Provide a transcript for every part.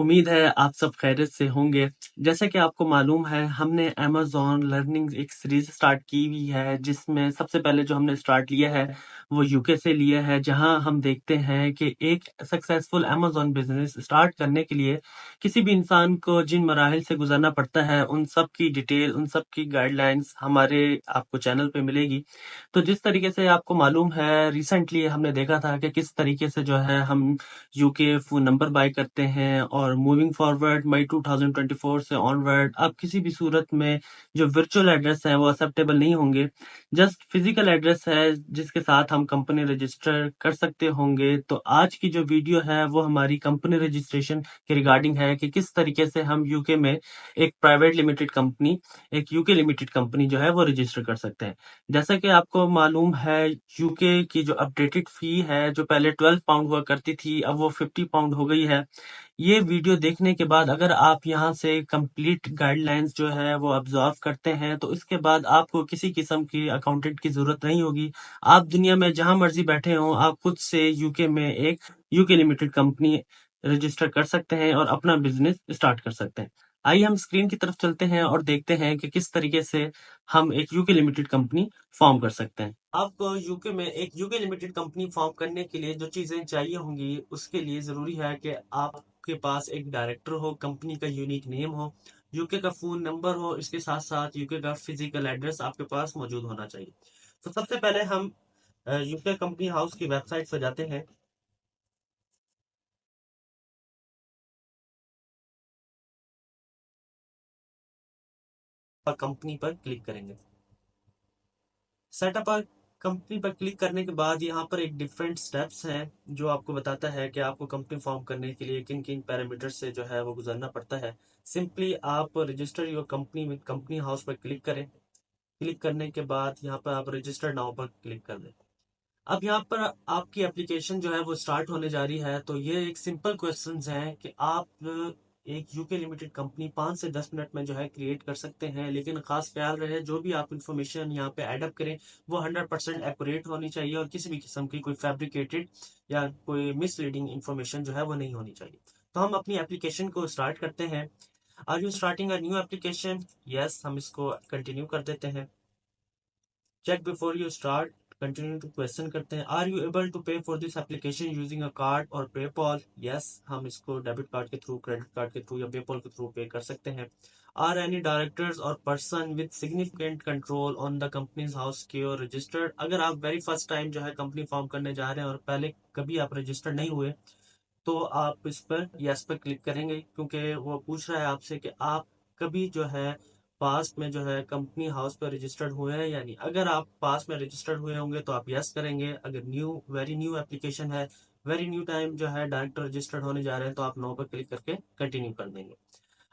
उम्मीद है आप सब खैरियत से होंगे। जैसा कि आपको मालूम है हमने अमेज़न लर्निंग एक सीरीज़ स्टार्ट की हुई है जिसमें सबसे पहले जो हमने स्टार्ट लिया है वो यूके से लिया है, जहां हम देखते हैं कि एक सक्सेसफुल अमेज़न बिज़नेस स्टार्ट करने के लिए किसी भी इंसान को जिन मराहिल से गुज़रना पड़ता है उन सब की डिटेल, उन सब की गाइडलाइंस हमारे आपको चैनल पे मिलेगी। तो जिस तरीके से आपको मालूम है रिसेंटली हमने देखा था कि किस तरीके से जो है हम यूके फ़ोन नंबर बाय करते हैं और मूविंग फॉरवर्ड मई 2024 से ऑनवर्ड अब किसी भी सूरत में जो वर्चुअल एड्रेस है वो एक्सेप्टेबल नहीं होंगे। जस्ट फिजिकल एड्रेस है जिसके साथ हम कंपनी रजिस्टर कर सकते होंगे। तो आज की जो वीडियो है वो हमारी कंपनी रजिस्ट्रेशन के रिगार्डिंग है कि किस तरीके से हम यूके में एक प्राइवेट लिमिटेड कंपनी, एक यूके लिमिटेड कंपनी जो है वो रजिस्टर कर सकते हैं। जैसा कि आपको मालूम है यूके की जो अपडेटेड फी है जो पहले 12 पाउंड हुआ करती थी अब वो 50 पाउंड हो गई है। ये वीडियो देखने के बाद अगर आप यहाँ से कंप्लीट गाइडलाइंस जो है वो ऑब्जर्व करते हैं तो इसके बाद आपको किसी किस्म की अकाउंटेंट की जरूरत नहीं होगी। आप दुनिया में जहां मर्जी बैठे हों आप खुद से यूके में एक यूके लिमिटेड कंपनी रजिस्टर कर सकते हैं और अपना बिजनेस स्टार्ट कर सकते हैं। आइए हम स्क्रीन की तरफ चलते हैं और देखते हैं कि किस तरीके से हम एक यूके लिमिटेड कंपनी फॉर्म कर सकते हैं। आपको यूके में एक यूके लिमिटेड कंपनी फॉर्म करने के लिए जो चीजें चाहिए होंगी उसके लिए जरूरी है कि आपके पास एक डायरेक्टर हो, कंपनी का यूनिक नेम हो, यूके का फोन नंबर हो, इसके साथ साथ यूके का फिजिकल एड्रेस आपके पास मौजूद होना चाहिए। तो सबसे पहले हम यूके कंपनी हाउस की वेबसाइट पर जाते हैं। और कंपनी पर क्लिक करेंगे। सेटअप और कंपनी पर क्लिक करने के बाद यहाँ पर एक डिफरेंट स्टेप्स हैं जो आपको बताता है कि आपको कंपनी फॉर्म करने के लिए किन किन पैरामीटर से जो है वो गुजरना पड़ता है। सिंपली आप register your company with company house पर क्लिक करें। क्लिक करने के बाद यहाँ पर आप रजिस्टर नाउ पर क्लिक कर दें। अब यहाँ पर आपकी एप्लीकेशन जो है वो स्टार्ट होने जा रही है। तो ये एक सिंपल क्वेश्चंस हैं कि आप एक यूके लिमिटेड कंपनी 5 से 10 मिनट में जो है क्रिएट कर सकते हैं, लेकिन खास ख्याल रहे जो भी आप इंफॉर्मेशन यहाँ पे एडअप करें वो 100% एक्यूरेट होनी चाहिए और किसी भी किस्म की कोई फैब्रिकेटेड या कोई मिसलीडिंग इंफॉर्मेशन जो है वो नहीं होनी चाहिए। तो हम अपनी एप्लीकेशन को स्टार्ट करते हैं। Are you starting a new application? Yes, हम इसको कंटिन्यू कर देते हैं। Check before you start, continue to question करते हैं। Are you able to pay for this application using a card or PayPal? Yes, हम इसको डेबिट कार्ड के थ्रू, क्रेडिट कार्ड के थ्रू या पेपॉल के थ्रू पे कर सकते हैं। Are any directors or person with significant control on the companies house के और रजिस्टर्ड? अगर आप वेरी फर्स्ट टाइम जो है कंपनी फॉर्म करने जा रहे हैं और पहले कभी आप रजिस्टर्ड नहीं हुए तो आप इस पर यस पर क्लिक करेंगे, क्योंकि वो पूछ रहा है आपसे कि आप कभी जो है पास्ट में जो है कंपनी हाउस पर रजिस्टर्ड हुए हैं या नहीं। अगर आप पास्ट में रजिस्टर्ड हुए होंगे तो आप यस करेंगे। अगर न्यू, वेरी न्यू एप्लीकेशन है, वेरी न्यू टाइम जो है डायरेक्ट रजिस्टर्ड होने जा रहे हैं तो आप नो पर क्लिक करके कंटिन्यू कर देंगे।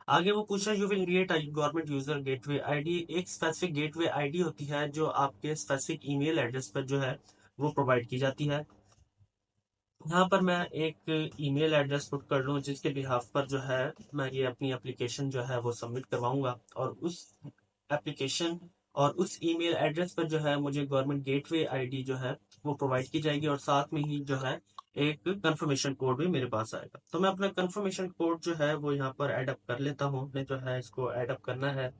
आगे वो पूछ रहा है you will create a government user gateway ID. एक स्पेसिफिक गेटवे आईडी होती है जो आपके स्पेसिफिक ईमेल एड्रेस पर जो है वो प्रोवाइड की जाती है। यहाँ पर मैं एक ईमेल एड्रेस पुट कर लूँ जिसके बिहाफ पर जो है मैं ये अपनी एप्लीकेशन जो है वो सबमिट करवाऊंगा और उस एप्लीकेशन और उस ईमेल एड्रेस पर जो है मुझे गवर्नमेंट गेटवे आईडी जो है वो प्रोवाइड की जाएगी और साथ में ही जो है एक कंफर्मेशन कोड भी मेरे पास आएगा। तो मैं अपना कंफर्मेशन कोड जो है वो यहाँ पर एडअप कर लेता हूँ। मैं जो है इसको एडअप करना है।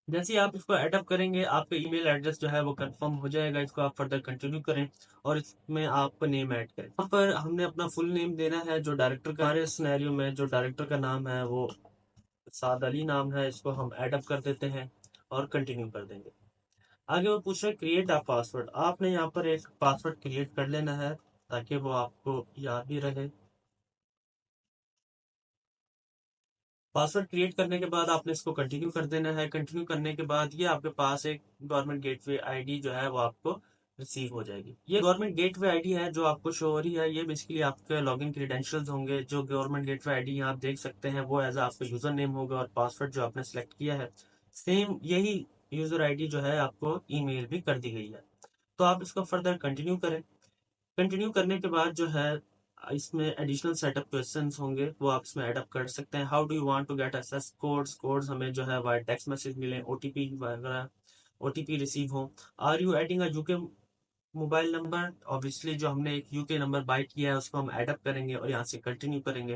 जैसे ही आप इसको एडअप करेंगे आपका ईमेल एड्रेस जो है वो कंफर्म हो जाएगा। इसको आप फर्दर कंटिन्यू करें और इसमें आप नेम ऐड करें। यहाँ पर हमने अपना फुल नेम देना है। जो डायरेक्टर का, हमारे सिनेरियो में जो डायरेक्टर का नाम है वो साद अली नाम है। इसको हम एडअप कर देते हैं और कंटिन्यू कर देंगे। आगे वो पूछ रहे क्रिएट अ पासवर्ड। आपने यहाँ पर एक पासवर्ड क्रिएट कर लेना है ताकि वो आपको याद भी रहे। पासवर्ड क्रिएट करने के बाद आपने इसको कंटिन्यू कर देना है। कंटिन्यू करने के बाद ये आपके पास एक गवर्नमेंट गेटवे आईडी जो है वो आपको रिसीव हो जाएगी। ये गवर्नमेंट गेटवे आईडी है जो आपको शो हो रही है। ये बेसिकली आपके लॉगिन क्रीडेंशियल्स होंगे। जो गवर्नमेंट गेटवे आईडी यहाँ आप देख सकते हैं वो एज आपका यूजर नेम होगा और पासवर्ड जो आपने सेलेक्ट किया है सेम यही यूजर आईडी जो है आपको ईमेल भी कर दी गई है। तो आप इसको फर्दर कंटिन्यू करें। कंटिन्यू करने के बाद जो है इसमें एडिशनल सेटअप क्वेश्चंस होंगे वो आप इसमें एडअप कर सकते हैं। How do you want to get access codes? Codes हमें जो है वाया टेक्स्ट मैसेज मिले, ओटीपी वगैरह, ओटीपी रिसीव हो। Are you adding a UK mobile number obviously जो हमने एक यूके नंबर बाय किया है उसको हम ऐड अप करेंगे और यहाँ से कंटिन्यू करेंगे।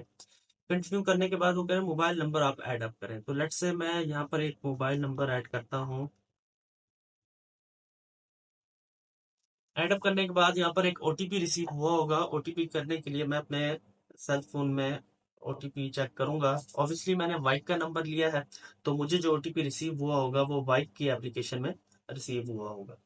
कंटिन्यू करने के बाद वो कह रहे हैं मोबाइल नंबर आप ऐड अप करें, तो लेट्स से मैं यहाँ पर एक मोबाइल नंबर ऐड करता हूँ। ऐड अप करने के बाद यहाँ पर एक ओटीपी रिसीव हुआ होगा। ओटीपी करने के लिए मैं अपने सेल फोन में ओटीपी चेक करूंगा। ऑब्वियसली मैंने वाइक का नंबर लिया है, तो मुझे जो ओटीपी रिसीव हुआ होगा वो वाइक की एप्लीकेशन में रिसीव हुआ होगा।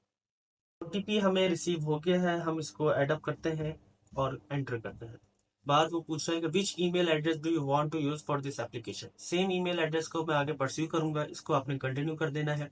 ओटीपी हमें रिसीव हो गया है, हम इसको ऐड अप करते हैं और एंटर करते हैं। बाद वो पूछ रहा है कि which email address do you want to use for this application. Same email address को मैं आगे परस्यू करूंगा, इसको आपने कंटिन्यू कर देना है।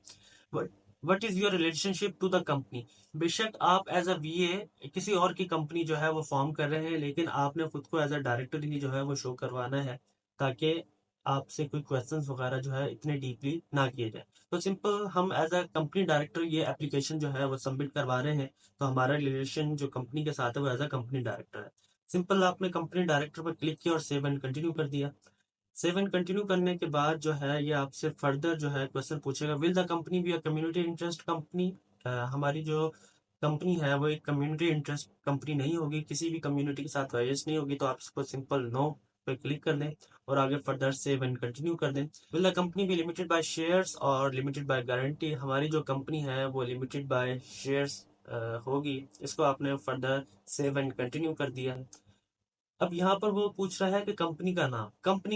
What is your relationship to the company. बेशक आप एज अ वीए किसी और की कंपनी जो है वो फॉर्म कर रहे हैं, लेकिन आपने खुद को एज अ डायरेक्टर ही जो है वो शो करवाना है, ताकि आपसे कोई क्वेश्चंस वगैरह जो है इतने डीपली ना किए जाए। तो सिंपल हम एज अ कंपनी डायरेक्टर ये एप्लीकेशन जो है वो सबमिट करवा रहे हैं, तो हमारा रिलेशन जो कंपनी के साथ है वो एज अ कंपनी डायरेक्टर है। सिंपल आपने कंपनी डायरेक्टर पर क्लिक किया और सेव एंड कंटिन्यू कर दिया। सेव एंड कंटिन्यू करने के बाद जो है ये आपसे फर्दर जो है क्वेश्चन पूछेगा, will the company be a community interest company. हमारी जो कंपनी है वो एक कम्युनिटी इंटरेस्ट कंपनी नहीं होगी, किसी भी कम्युनिटी के साथ वायस नहीं होगी, तो आप इसको सिंपल नो पे क्लिक कर दें और आगे फर्दर सेव एंड कंटिन्यू कर दें। Will the company be limited by shares or limited by guarantee. हमारी जो कंपनी है वो लिमिटेड बाय शेयर्स होगी, इसको आपने फर्दर सेव एंड कंटिन्यू कर दिया। अब यहाँ पर वो पूछ रहा है कि कंपनी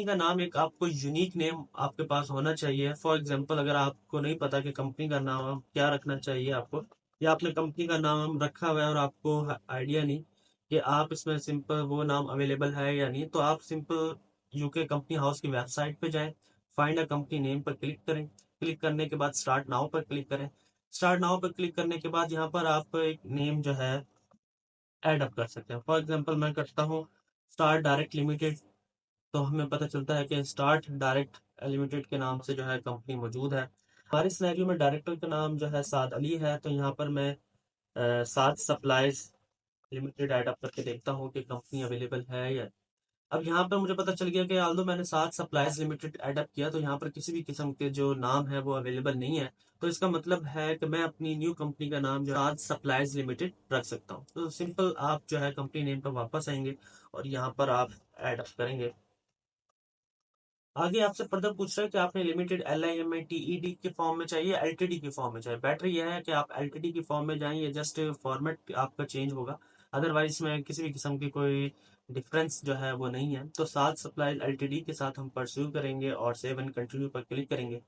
का नाम एक आपको यूनिक नेम आपके पास होना चाहिए। फॉर एग्जांपल अगर आपको नहीं पता कि कंपनी का नाम क्या रखना चाहिए आपको, या आपने कंपनी का नाम रखा हुआ है और आपको आइडिया नहीं कि आप इसमें सिंपल वो नाम अवेलेबल है या नहीं, तो आप सिंपल यूके कंपनी हाउस की वेबसाइट पे जाएं, फाइंड अ कंपनी नेम पर क्लिक करें। क्लिक करने के बाद स्टार्ट नाउ पर क्लिक करें। स्टार्ट नाउ पर क्लिक करने के बाद यहाँ पर आप एक नेम जो है ऐड अप कर सकते हैं। फॉर एग्जांपल मैं करता हूँ स्टार डायरेक्ट लिमिटेड, तो हमें पता चलता है कि स्टार्ट डायरेक्ट लिमिटेड के नाम से जो है कंपनी मौजूद है। हमारे सिनेरियो में डायरेक्टर का नाम जो है साद अली है, तो यहाँ पर मैं साद सप्लाईज लिमिटेड ऐड अप करके देखता हूँ कि कंपनी अवेलेबल है या। अब यहाँ पर मुझे पता चल गया कि आल्दो मैंने सात सप्लायर्स लिमिटेड ऐड अप किया, तो यहाँ पर किसी भी किस्म के जो नाम है वो अवेलेबल नहीं है। तो इसका मतलब है कि मैं अपनी न्यू कंपनी का नाम जो सात सप्लायर्स लिमिटेड रख सकता हूँ। तो सिंपल आप जो है कंपनी नेम पर वापस आएंगे और यहाँ पर आप ऐड अप करेंगे। आगे आपसे फर्दर पूछ रहा है कि आपने लिमिटेड LIMITED के फॉर्म में चाहिए, एलटीडी के फॉर्म में चाहिए। बेटर यह है कि आप एलटीडी के फॉर्म में जाएं, ये जस्ट फॉर्मेट आपका चेंज होगा, अदरवाइज में किसी भी किस्म की कोई डिफरेंस जो है वो नहीं है। तो सात सप्लाई एलटीडी के साथ हम परस्यू करेंगे और सेव एंड कंटिन्यू पर क्लिक करेंगे।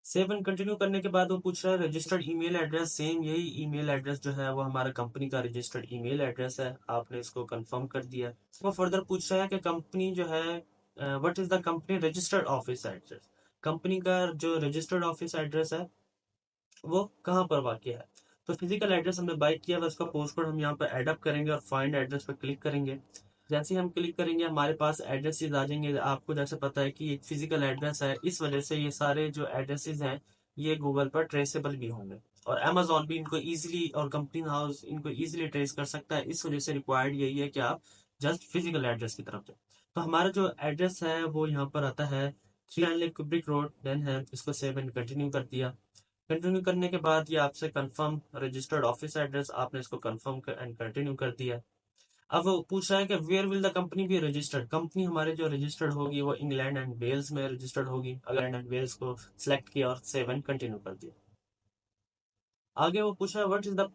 सेव एंड कंटिन्यू करने के बाद वो पूछ रहा है रजिस्टर्ड ईमेल एड्रेस। सेम यही ईमेल एड्रेस जो है वो हमारा कंपनी का रजिस्टर्ड ईमेल एड्रेस है, आपने इसको कंफर्म कर दिया। वो फर्दर पूछ रहा है कि कंपनी जो है what is the company registered office address. Company का जो रजिस्टर्ड ऑफिस एड्रेस है वो कहाँ पर वाक़ है। तो फिजिकल एड्रेस हमने बाय किया, बस उसका पोस्ट कोड हम यहाँ पर ऐड अप करेंगे और फाइंड एड्रेस पर क्लिक करेंगे। जैसे ही हम क्लिक करेंगे हमारे पास एड्रेसेस आ जाएंगे। आपको जैसे पता है कि ये एक फिजिकल एड्रेस है, इस वजह से ये सारे जो एड्रेसेस हैं ये गूगल पर ट्रेसेबल भी होंगे और अमेजोन भी इनको इजीली और कंपनी हाउस इनको इजीली ट्रेस कर सकता है। इस वजह से रिक्वायर्ड यही है कि आप जस्ट फिजिकल एड्रेस की तरफ जाए। तो हमारा जो एड्रेस है वो यहाँ पर आता है 3 क्यूब्रिक रोड देन है, इसको सेव एंड कंटिन्यू कर दिया। कंटिन्यू करने के बाद ये आपसे कंफर्म रजिस्टर्ड ऑफिस एड्रेस, आपने इसको कंफर्म एंड कंटिन्यू कर दिया। अब वो पूछ रहा है कि where will the company be registered. Company हमारे जो रजिस्टर्ड होगी वो इंग्लैंड एंड वेल्स में रजिस्टर्ड होगी। इंग्लैंड एंड वेल्स को सिलेक्ट किया और सेव एंड कंटिन्यू कर दिया। आगे वो पूछ रहा है what is the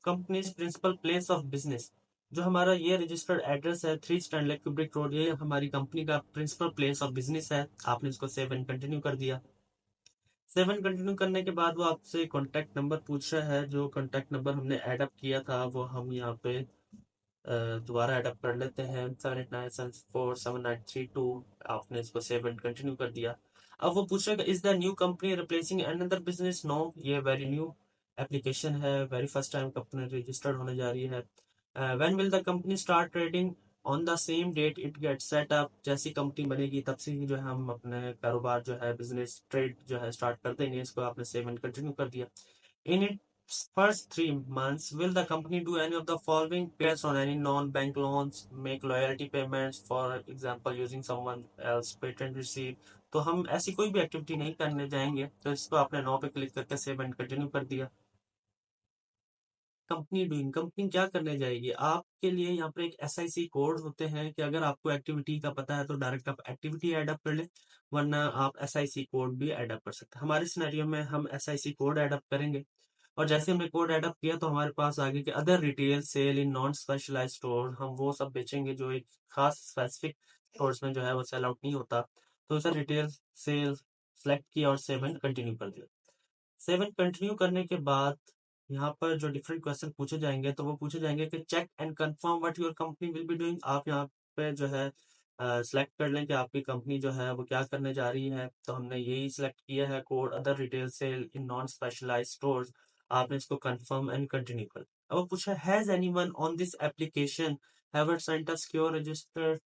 company's principal place of business. जो हमारा ये रजिस्टर्ड एड्रेस है 3 स्टैनले क्यूब्रिक रोड, ये हमारी कंपनी का प्रिंसिपल प्लेस ऑफ बिजनेस है, आपने इसको सेव एंड कंटिन्यू कर दिया। सेवन कंटिन्यू करने के बाद वो आपसे कॉन्टैक्ट नंबर पूछ रहा है। जो कॉन्टैक्ट नंबर हमने ऐड अप किया था वो हम यहाँ पे दोबारा ऐड अप कर लेते हैं, 7897479932। आपने इसको सेव एंड कंटिन्यू कर दिया। अब वो पूछ रहा है is the new company replacing another business. No, ये वेरी न्यू एप्लीकेशन है, very first time company registered होने जा रही है। When will the company start trading. On the same date it get set up. जैसी कंपनी बनेगी तब से ही जो है हम अपने कारोबार जो है बिजनेस ट्रेड जो है स्टार्ट कर देंगे। इसको आपने सेव एंड कंटिन्यू कर दिया। इन its first 3 months, will the company do any of the following based on any non-bank loans, make loyalty payments, for example, using someone else patent receipt। तो हम ऐसी कोई भी एक्टिविटी नहीं करने जाएंगे, तो इसको आपने नो पे क्लिक करके सेव एंड कंटिन्यू कर दिया। कंपनी डूइंग, कंपनी क्या करने जाएगी आपके लिए। यहाँ पर एक SIC कोड होते हैं कि अगर आपको एक्टिविटी का पता है तो डायरेक्ट आप एक्टिविटी ऐड अप कर ले, वरना आप SIC कोड भी ऐड अप कर सकते हैं। हमारे सिनेरियो में हम SIC कोड ऐड अप करेंगे, और जैसे हमने कोड ऐड अप किया तो हमारे पास आगे के other retail sale in non specialised store, हम वो सब बेचेंगे जो एक खास स्पेसिफिक स्टोर्स में जो है वो सेल आउट नहीं होता। तो सर रिटेल सेल सेलेक्ट किया और 7 कंटिन्यू कर दिया। 7 कंटिन्यू करने के बाद यहाँ पर जो डिफरेंट क्वेश्चन पूछे जाएंगे तो वो पूछे जाएंगे कि check and confirm what your company will be doing. आप यहाँ पे जो है सिलेक्ट कर लें कि आपकी कंपनी जो है वो क्या करने जा रही है। तो हमने यही सिलेक्ट किया है code other retail sale in non specialised stores. आपने इसको कंफर्म एंड कंटिन्यू कर। अब वो पूछा has anyone on this application have sent a secure registered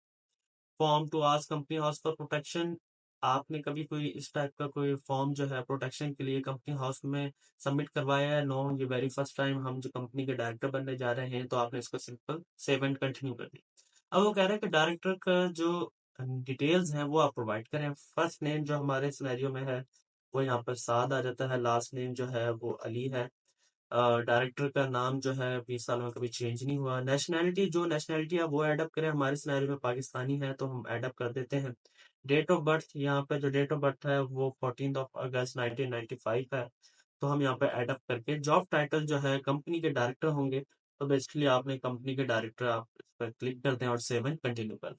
form to ask company house for protection. आपने कभी कोई इस टाइप का कोई फॉर्म जो है प्रोटेक्शन के लिए कंपनी हाउस में सबमिट करवाया है? नो, ये वेरी फर्स्ट टाइम हम जो कंपनी के डायरेक्टर बनने जा रहे हैं। तो आपने इसको सिंपल सेव एंड कंटिन्यू कर दिया। अब वो कह रहे हैं कि डायरेक्टर का जो डिटेल्स हैं वो आप प्रोवाइड करें। फर्स्ट नेम जो हमारे सिनेरियो में है वो यहाँ पर साद आ जाता है, लास्ट नेम जो है वो अली है। डायरेक्टर का नाम जो है 20 साल में कभी चेंज नहीं हुआ। नेशनैलिटी, जो नेशनैलिटी आप वो ऐड अप करें, हमारे सिनेरियो में पाकिस्तानी है तो हम ऐड अप कर देते हैं। डेट ऑफ बर्थ, यहाँ पे जो डेट ऑफ बर्थ है वो 14 अगस्त 1995 है, तो हम यहाँ पे ऐड अप करके जॉब टाइटल जो है कंपनी के डायरेक्टर होंगे। तो बेसिकली आपने कंपनी के डायरेक्टर आप इस पर क्लिक कर दें और 7 कंटिन्यू कर।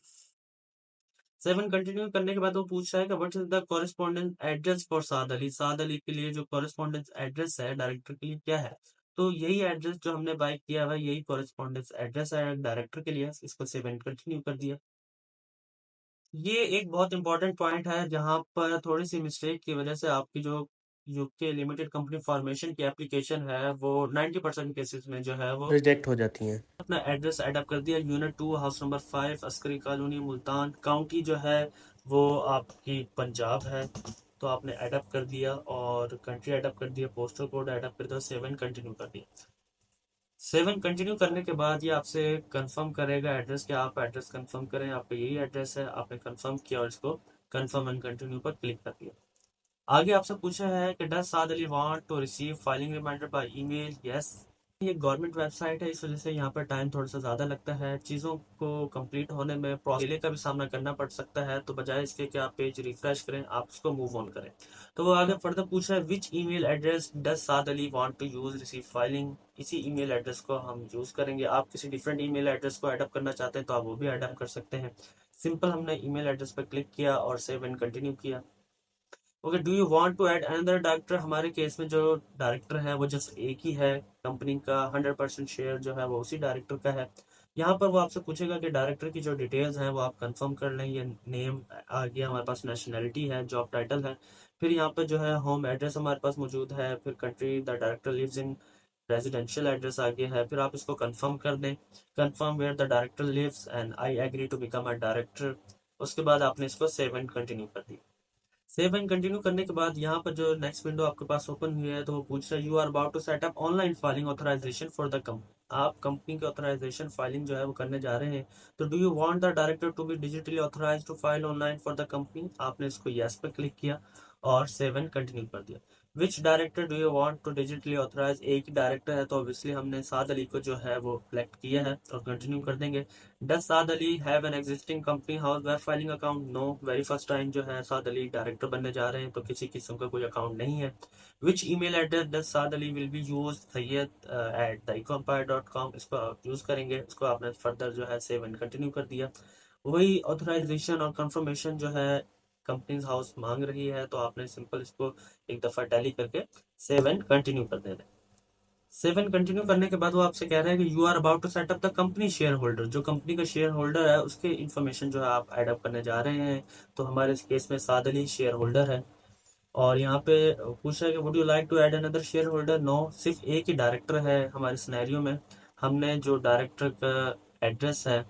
7 कंटिन्यू करने के बाद वो पूछ रहा है कि what is the correspondence address for Saad Ali. Saad Ali के लिए जो कॉरेस्पॉन्डेंस एड्रेस है डायरेक्टर के लिए क्या है, तो यही एड्रेस जो हमने बाय किया हुआ है यही कॉरेस्पॉन्डेंस एड्रेस है डायरेक्टर के लिए। इसको 7 कंटिन्यू कर दिया। ये एक बहुत इंपॉर्टेंट पॉइंट है जहां पर थोड़ी सी मिस्टेक की वजह से आपकी जो यूके लिमिटेड कंपनी फॉर्मेशन की एप्लीकेशन है वो 90% केसेस में जो है वो रिजेक्ट हो जाती हैं। अपना एड्रेस ऐड अप कर दिया। Unit 2 house number 5 Askari colony Multan, county जो है वो आपकी पंजाब है। तो आपने ऐड अप कर दिया और कंट्री ऐड अप कर दिया, पोस्टल कोड ऐड अप कर दिया, 7 कंटिन्यू कर दिया। 7 कंटिन्यू करने के बाद ये आपसे कंफर्म करेगा एड्रेस कि आप एड्रेस कंफर्म करें, आपका यही एड्रेस है। आपने कंफर्म किया और इसको कंफर्म एंड कंटिन्यू पर क्लिक कर दिया। आगे आपसे पूछा है कि does Saad Ali want to receive filing reminder by email. Yes, ये गवर्नमेंट वेबसाइट है, इस वजह से यहाँ पर टाइम थोड़ा सा ज़्यादा लगता है। चीज़ों को कंप्लीट होने में डिले का भी सामना करना पड़ सकता है। तो बजाय इसके कि आप पेज रिफ्रेश करें, आप इसको मूव ऑन करें। तो वो आगे फर्दर पूछ रहा है which email address does Saad Ali want to use receive filing. इसी ईमेल एड्रेस को हम यूज करेंगे। आप किसी डिफरेंट ईमेल एड्रेस को एडअप करना चाहते हैं तो आप वो भी एडअप कर सकते हैं। सिंपल हमने ईमेल एड्रेस पर क्लिक किया और सेव एंड कंटिन्यू किया। Okay, do you want to add another director. हमारे केस में जो डायरेक्टर है वो जस्ट एक ही है, कंपनी का 100% शेयर जो है वो उसी डायरेक्टर का है। यहाँ पर वो आपसे पूछेगा कि डायरेक्टर की जो डिटेल्स हैं वो आप कंफर्म कर लें। ये नेम आ गया हमारे पास, नेशनैलिटी है, जॉब टाइटल है, फिर यहाँ पर जो है होम एड्रेस हमारे पास मौजूद है, फिर country the director lives in, residential address आ गया है। फिर आप इसको कंफर्म कर दें, confirm where the director lives and I agree to become a director. उसके बाद आपने इसको सेव एंड कंटिन्यू कर दिया। सेव एंड कंटिन्यू करने के बाद यहाँ पर जो नेक्स्ट विंडो आपके पास ओपन हुई है तो वो पूछ रहा है you are about to set up online filing authorisation for the company. आप कंपनी की ऑथराइजेशन फाइलिंग जो है वो करने जा रहे हैं। तो do you want the director to be digitally authorised to file online for the company. आपने इसको यस पे क्लिक किया और सेव एंड कंटिन्यू कर दिया। Which director do you want to digitally authorise. एक ही डायरेक्टर है तो ऑब्वियसली हमने साद अली को जो है वो सिलेक्ट किया है और कंटिन्यू कर देंगे। Does Saad Ali have an existing company house web filing account. No, very first time जो है साद अली डायरेक्टर बनने जा रहे हैं तो किसी किस्म का कोई अकाउंट नहीं है। Which email address does Saad Ali will be use सैयद@theecompire.com। इसको आप यूज करेंगे। इसको आपने फर्दर जो है सेव एंड कंटिन्यू कर दिया। वही ऑथराइजेशन और कंफर्मेशन जो है कंपनीज हाउस मांग रही है तो आपने सिंपल इसको एक दफा टैली करके सेव एंड कंटिन्यू कर देना है। 7 कंटिन्यू करने के बाद वो आपसे कह रहा है कि you are about to set up the company shareholder. जो कंपनी का शेयर होल्डर है उसके इन्फॉर्मेशन जो है आप ऐड अप करने जा रहे हैं। तो हमारे इस केस में साद अली शेयर होल्डर है। और यहाँ पे पूछ रहा है कि would you like to add another shareholder. No, सिर्फ एक ही डायरेक्टर है हमारे सिनेरियो में। हमने जो डायरेक्टर का एड्रेस है,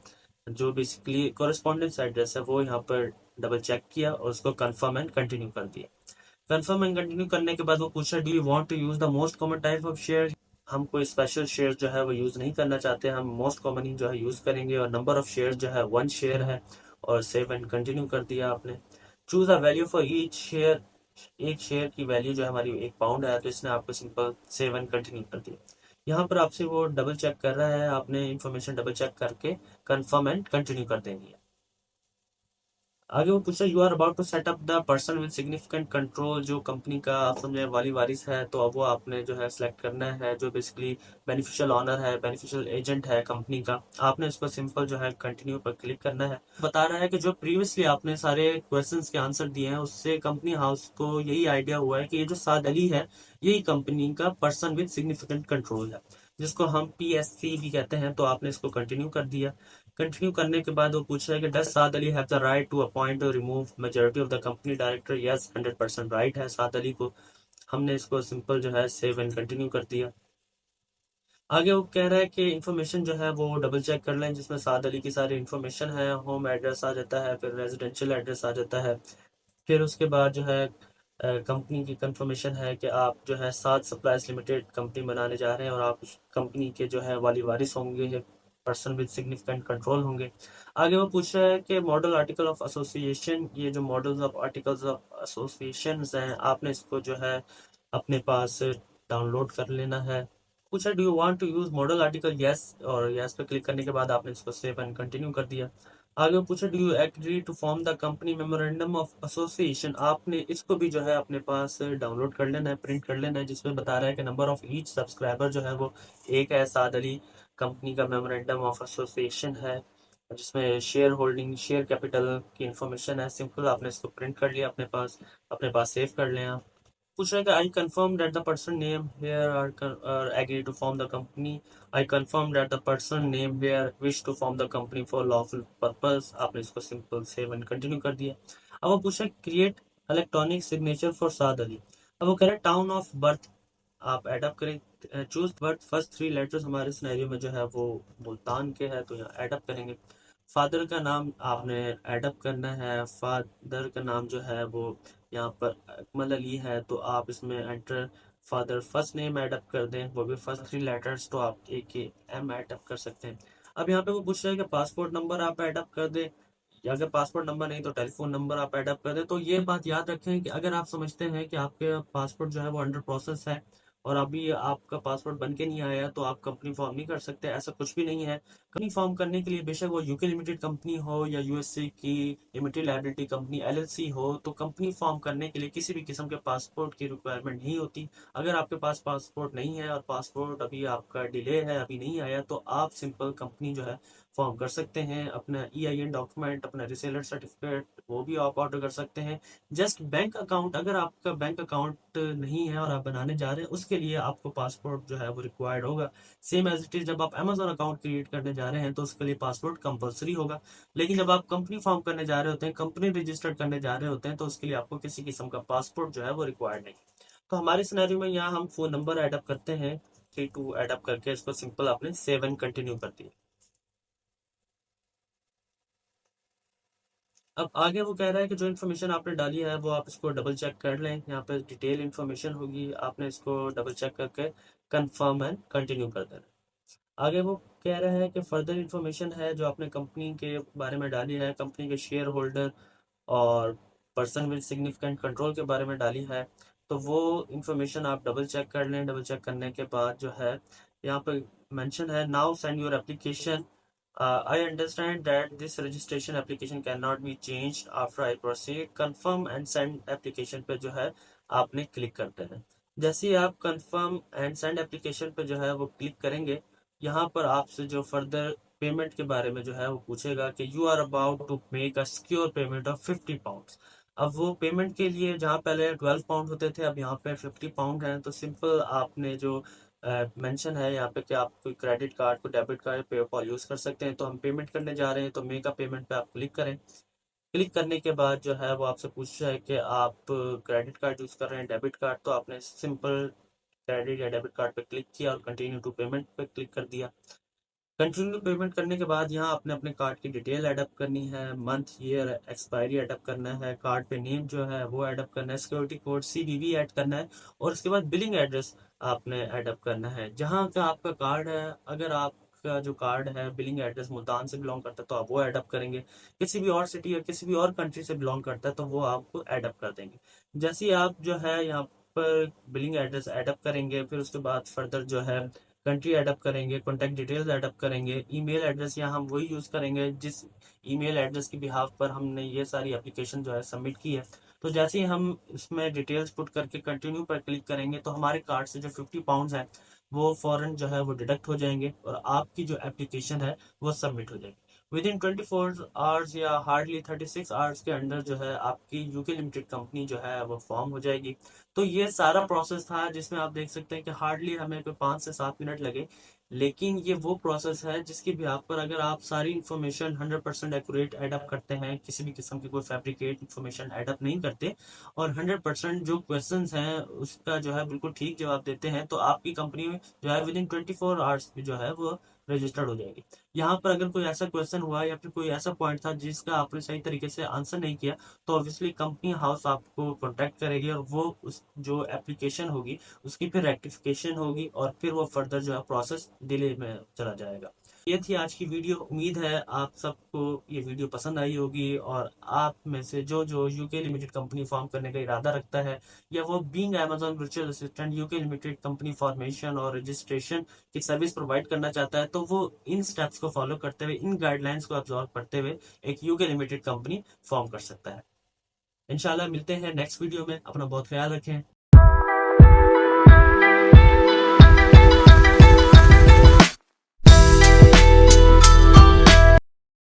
जो बेसिकली कॉरेस्पॉन्डेंस एड्रेस है, वो यहाँ पर डबल चेक किया और उसको कंफर्म एंड कंटिन्यू कर दिया। कंफर्म एंड कंटिन्यू करने के बाद वो पूछा do you want to use the most common type of share. हम कोई स्पेशल शेयर जो है वो यूज नहीं करना चाहते, हम मोस्ट कॉमन ही जो है यूज करेंगे। और नंबर ऑफ शेयर जो है 1 शेयर है और सेव एंड कंटिन्यू कर दिया आपने। Choose a value for each share. एक शेयर की वैल्यू जो है हमारी 1 पाउंड है तो इसने आपको सिंपल सेव एंड कंटिन्यू कर दिया। यहाँ पर आपसे वो डबल चेक कर रहा है, आपने इन्फॉर्मेशन डबल चेक करके कंफर्म एंड कंटिन्यू कर देनी है। आगे वो पूछा you are about to set up the person with significant control, जो कंपनी का आप समझे वाली वारिस है, तो अब वो आपने जो है सिलेक्ट करना है, जो बेसिकली बेनिफिशियल ऑनर है, बेनिफिशियल एजेंट है कंपनी का। आपने इसको सिंपल जो है कंटिन्यू पर क्लिक करना है। बता रहा है कि जो प्रीवियसली आपने सारे क्वेश्चंस के आंसर दिए हैं उससे कंपनी हाउस को यही आइडिया हुआ है कि ये जो साद अली है यही कंपनी का पर्सन विद सिग्निफिकेंट कंट्रोल है, जिसको हम PSC भी कहते हैं। तो आपने इसको कंटिन्यू कर दिया। कंटिन्यू करने के बाद वो पूछ रहा है कि does Saad Ali have the right to appoint or remove majority of the company director. Yes, 100% right है साद अली को। हमने इसको सिंपल जो है सेव एंड कंटिन्यू कर दिया। आगे वो कह रहा है कि इन्फॉर्मेशन जो है वो डबल चेक कर लें, जिसमें साद अली की सारी इन्फॉर्मेशन है। होम एड्रेस आ जाता है, फिर रेजिडेंशियल एड्रेस आ जाता है, फिर उसके बाद जो है कंपनी की कंफर्मेशन है कि आप जो है सात सप्लायर्स लिमिटेड कंपनी बनाने जा रहे हैं और आप उस कंपनी के जो है वाली वारिस होंगे, पर्सन विद सिग्निफिकेंट कंट्रोल होंगे। आगे वो पूछ रहा है कि मॉडल आर्टिकल ऑफ एसोसिएशन, ये जो models of articles of association हैं आपने इसको जो है अपने पास डाउनलोड कर लेना है। पूछा do you want to use model article, yes, और यस पे क्लिक करने के बाद आपने इसको सेव एंड कंटिन्यू कर दिया। आगे पूछा do you agree to form the company memorandum of association, आपने इसको भी जो है अपने पास डाउनलोड कर लेना है, प्रिंट कर लेना है, जिसमें बता रहा है कि नंबर ऑफ ईच सब्सक्राइबर जो है वो एक है। साद अली कंपनी का मेमोरेंडम ऑफ एसोसिएशन है, जिसमें शेयर होल्डिंग, शेयर कैपिटल की इंफॉर्मेशन है। सिंपल आपने इसको प्रिंट कर लिया, अपने पास सेव कर लें। पूछ रहा है कि I confirm that the person name here are agree to form the company. I confirm that the person name here wish to form the company for lawful purpose. आपने इसको सिंपल सेव एंड कंटिन्यू कर दिया। अब वो पूछ रहा है create electronic signature for Saad Ali. अब वो कह रहा है टाउन ऑफ बर्थ आप एडअप करें, choose birth first three letters हमारे सिनेरियो में जो है वो मुल्तान के है, तो यहाँ एडअप करेंगे। फादर का नाम आपने एडअप करना है। फादर का नाम जो है वो यहाँ पर अकमल अली है, तो आप इसमें enter father first name add up कर दें, वो भी फर्स्ट थ्री लेटर्स, तो आप AKM एडअप कर सकते हैं। अब यहाँ पे वो पूछ रहा है कि पासपोर्ट नंबर आप एडअप कर दें, या अगर पासपोर्ट नंबर नहीं तो टेलीफोन नंबर आप एडअप कर दें। तो ये बात याद रखें कि अगर आप समझते हैं कि आपके पासपोर्ट जो है वो अंडर प्रोसेस है और अभी आपका पासपोर्ट बन के नहीं आया, तो आप कंपनी फॉर्म नहीं कर सकते, ऐसा कुछ भी नहीं है। कंपनी फॉर्म करने के लिए बेशक वो यूके लिमिटेड कंपनी हो या USA की लिमिटेड लायबिलिटी कंपनी LLC हो, तो कंपनी फॉर्म करने के लिए किसी भी किस्म के पासपोर्ट की रिक्वायरमेंट नहीं होती। अगर आपके पास पासपोर्ट नहीं है और पासपोर्ट अभी आपका डिले है, अभी नहीं आया, तो आप सिंपल कंपनी जो है फॉर्म कर सकते हैं। अपना EIN डॉक्यूमेंट, अपना रिसेलर सर्टिफिकेट, वो भी आप ऑर्डर कर सकते हैं। जस्ट बैंक अकाउंट, अगर आपका बैंक अकाउंट नहीं है और आप बनाने जा रहे हैं, उसके लिए आपको पासपोर्ट जो है वो रिक्वायर्ड होगा। सेम एज इट इज जब आप अमेजोन अकाउंट क्रिएट करने जा रहे हैं तो उसके लिए पासपोर्ट कंपलसरी होगा। लेकिन जब आप कंपनी फॉर्म करने जा रहे होते हैं, कंपनी रजिस्टर्ड करने जा रहे होते हैं, तो उसके लिए आपको किसी किस्म का पासपोर्ट जो है वो रिक्वायर्ड नहीं। तो हमारे सिनेरियो में यहाँ हम फोन नंबर एडअप करते हैं, 32 एडअप करके इसको सिंपल आपने सेव एंड कंटिन्यू कर दिया। अब आगे वो कह रहा है कि जो इन्फॉर्मेशन आपने डाली है वो आप इसको डबल चेक कर लें। यहाँ पे डिटेल इन्फॉर्मेशन होगी, आपने इसको डबल चेक करके कंफर्म एंड कंटिन्यू कर देना। आगे वो कह रहा है कि फर्दर इन्फॉर्मेशन है जो आपने कंपनी के बारे में डाली है, कंपनी के शेयर होल्डर और पर्सन विद सिग्निफिकेंट कंट्रोल के बारे में डाली है, तो वो इन्फॉर्मेशन आप डबल चेक कर लें। डबल चेक करने के बाद जो है यहाँ पर मेंशन है now send your application. I understand that this registration application cannot be changed after I proceed. Confirm and send application पे जो है आपने क्लिक करते हैं। जैसे ही आप confirm and send application पे जो है वो क्लिक करेंगे, यहाँ पर आपसे जो फर्दर पेमेंट के बारे में जो है वो पूछेगा कि you are about to make a secure payment of 50 pound. अब वो पेमेंट के लिए जहाँ पहले 12 पाउंड होते थे, अब यहाँ पे 50 पाउंड है। तो सिंपल आपने जो मेंशन है यहाँ पे कि आप कोई क्रेडिट कार्ड, को डेबिट कार्ड, पेपॉल यूज कर सकते हैं। तो हम पेमेंट करने जा रहे हैं, तो मेक अ पेमेंट पे आप क्लिक करें। क्लिक करने के बाद जो है वो आपसे पूछ रहा है कि आप क्रेडिट कार्ड यूज कर रहे हैं, डेबिट कार्ड, तो आपने सिंपल क्रेडिट या डेबिट कार्ड पे क्लिक किया और कंटिन्यू टू पेमेंट पे क्लिक कर दिया। कंटिन्यू पेमेंट करने के बाद यहाँ आपने अपने कार्ड की डिटेल एडअप करनी है, मंथ, ईयर, एक्सपायरी एडअप करना है, कार्ड पे नेम जो है वो एडअप करना है, सिक्योरिटी कोड CVV ऐड करना है, और उसके बाद बिलिंग एड्रेस आपने एडअप करना है जहाँ का आपका कार्ड है। अगर आपका जो कार्ड है बिलिंग एड्रेस मुल्तान से बिलोंग करता है तो आप वो एडअप करेंगे। किसी भी और सिटी या किसी भी और कंट्री से बिलोंग करता है तो वो आपको एडअप कर देंगे। जैसे ही आप जो है यहाँ पर बिलिंग एड्रेस एडअप करेंगे, फिर उसके बाद फर्दर जो है कंट्री एडअप करेंगे, कॉन्टैक्ट डिटेल्स एडअप करेंगे, ईमेल एड्रेस यहाँ हम वही यूज़ करेंगे जिस ईमेल एड्रेस के बिहाफ पर हमने ये सारी एप्लीकेशन जो है सबमिट की है। तो जैसे ही हम इसमें डिटेल्स पुट करके कंटिन्यू पर क्लिक करेंगे तो हमारे कार्ड से जो 50 पाउंड है वो फौरन जो है वो डिडक्ट हो जाएंगे और आपकी जो एप्लीकेशन है वो सबमिट हो जाएगी। विद इन 24 आवर्स या हार्डली 36 आवर्स के अंदर जो है आपकी यूके लिमिटेड कंपनी जो है वो फॉर्म हो जाएगी। तो ये सारा प्रोसेस था जिसमें आप देख सकते हैं कि हार्डली हमें कोई 5 से 7 मिनट लगे, लेकिन ये वो प्रोसेस है जिसकी भी आप पर अगर आप सारी इन्फॉर्मेशन 100% एक्यूरेट एडअप करते हैं, किसी भी किस्म की कोई फैब्रिकेट इन्फॉर्मेशन एडअप नहीं करते और 100% जो क्वेश्चंस हैं उसका जो है बिल्कुल ठीक जवाब देते हैं, तो आपकी कंपनी जो है विद इन 24 आवर्स में जो है वो रजिस्टर्ड हो जाएगी। यहाँ पर अगर कोई ऐसा क्वेश्चन हुआ या फिर कोई ऐसा पॉइंट था जिसका आपने सही तरीके से आंसर नहीं किया, तो ऑब्वियसली कंपनी हाउस आपको कॉन्टेक्ट करेगी और वो उस जो एप्लीकेशन होगी उसकी फिर रेक्टिफिकेशन होगी और फिर वो फर्दर जो है प्रोसेस डिले में चला जाएगा। ये थी आज की वीडियो। उम्मीद है आप सबको ये वीडियो पसंद आई होगी और आप में से जो जो यूके लिमिटेड कंपनी फॉर्म करने का इरादा रखता है या वो being Amazon virtual assistant UK limited company formation और रजिस्ट्रेशन की सर्विस प्रोवाइड करना चाहता है, तो वो इन स्टेप्स को फॉलो करते हुए, इन गाइडलाइंस को ऑब्जर्व करते हुए एक यूके लिमिटेड कंपनी फॉर्म कर सकता है। इंशाल्लाह मिलते हैं नेक्स्ट वीडियो में। अपना बहुत ख्याल रखें।